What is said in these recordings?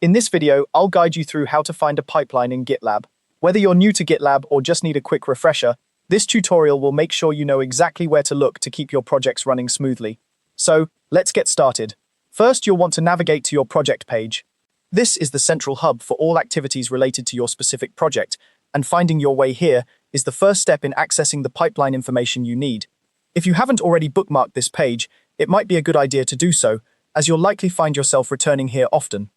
In this video, I'll guide you through how to find a pipeline in GitLab. Whether you're new to GitLab or just need a quick refresher, this tutorial will make sure you know exactly where to look to keep your projects running smoothly. So, let's get started. First, you'll want to navigate to your project page. This is the central hub for all activities related to your specific project, and finding your way here is the first step in accessing the pipeline information you need. If you haven't already bookmarked this page, it might be a good idea to do so, as you'll likely find yourself returning here often.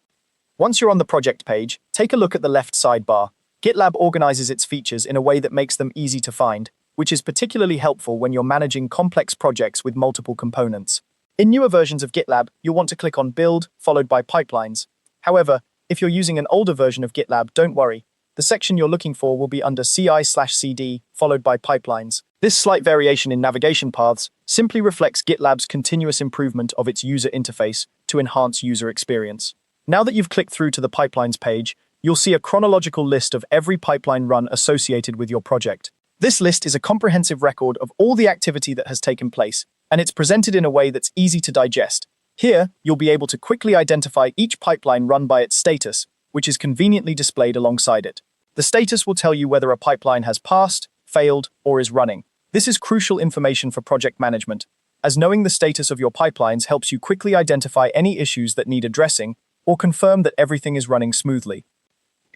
Once you're on the project page, take a look at the left sidebar. GitLab organizes its features in a way that makes them easy to find, which is particularly helpful when you're managing complex projects with multiple components. In newer versions of GitLab, you'll want to click on Build, followed by Pipelines. However, if you're using an older version of GitLab, don't worry. The section you're looking for will be under CI/CD, followed by Pipelines. This slight variation in navigation paths simply reflects GitLab's continuous improvement of its user interface to enhance user experience. Now that you've clicked through to the Pipelines page, you'll see a chronological list of every pipeline run associated with your project. This list is a comprehensive record of all the activity that has taken place, and it's presented in a way that's easy to digest. Here, you'll be able to quickly identify each pipeline run by its status, which is conveniently displayed alongside it. The status will tell you whether a pipeline has passed, failed, or is running. This is crucial information for project management, as knowing the status of your pipelines helps you quickly identify any issues that need addressing or confirm that everything is running smoothly.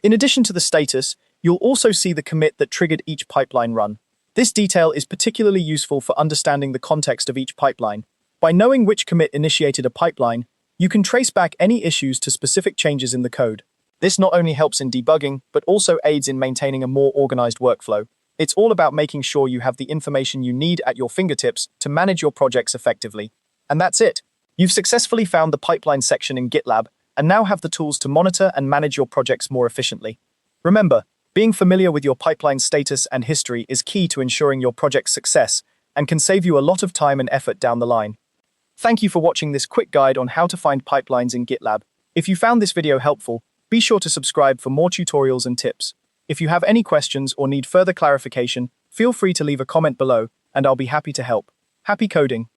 In addition to the status, you'll also see the commit that triggered each pipeline run. This detail is particularly useful for understanding the context of each pipeline. By knowing which commit initiated a pipeline, you can trace back any issues to specific changes in the code. This not only helps in debugging, but also aids in maintaining a more organized workflow. It's all about making sure you have the information you need at your fingertips to manage your projects effectively. And that's it. You've successfully found the pipeline section in GitLab, and now have the tools to monitor and manage your projects more efficiently. Remember, being familiar with your pipeline status and history is key to ensuring your project's success and can save you a lot of time and effort down the line. Thank you for watching this quick guide on how to find pipelines in GitLab. If you found this video helpful, be sure to subscribe for more tutorials and tips. If you have any questions or need further clarification, feel free to leave a comment below, and I'll be happy to help. Happy coding!